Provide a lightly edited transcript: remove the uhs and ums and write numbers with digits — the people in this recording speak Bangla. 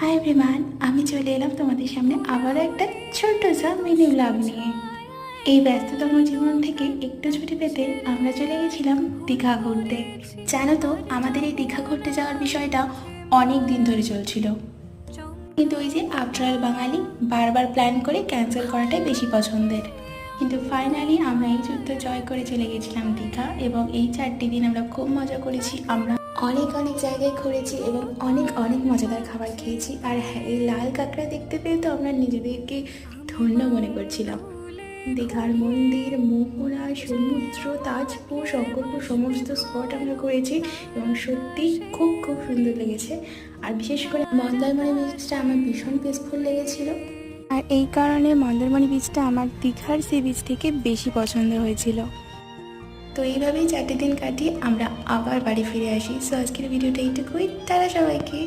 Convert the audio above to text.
হাই এভরিওয়ান, আমি চলে এলাম তোমাদের সামনে আবারও একটা ছোট্ট সা মিনি ব্লগ নিয়ে। এই ব্যস্ততম জীবন থেকে একটু ছুটি পেতে আমরা চলে গেছিলাম দীঘা ঘুরতে। জানো তো, আমাদের এই দীঘা ঘুরতে যাওয়ার বিষয়টা অনেক দিন ধরে চলছিল, কিন্তু ওই যে আফটার অল বাঙালি বারবার প্ল্যান করে ক্যান্সেল করাটাই বেশি পছন্দের। কিন্তু ফাইনালি আমরা এই যুদ্ধ জয় করে চলে গেছিলাম দীঘা, এবং এই 4টি দিন আমরা খুব মজা করেছি। আমরা অনেক অনেক জায়গায় ঘুরেছি এবং অনেক অনেক মজাদার খাবার খেয়েছি। আর হ্যাঁ, এই লাল কাঁকড়া দেখতে পেয়ে তো আমরা নিজেদেরকে ধন্য মনে করছিলাম। দীঘার মন্দির, মোহনা, সমুদ্র, তাজপুর, শঙ্করপুর সমস্ত স্পট আমরা ঘুরেছি এবং সত্যি খুব খুব সুন্দর লেগেছে। আর বিশেষ করে মন্দারমণি বিচটা আমার ভীষণ পিসফুল লেগেছিল। আর এই কারণে মন্দারমণি বিচটা আমার দীঘার সি বিচ থেকে বেশি পছন্দ হয়েছিল। তো এইভাবেই 4টি দিন কাটিয়ে আমরা আবার বাড়ি ফিরে আসি। সো আজকের ভিডিওটা এইটুকুই। তারা সবাইকে।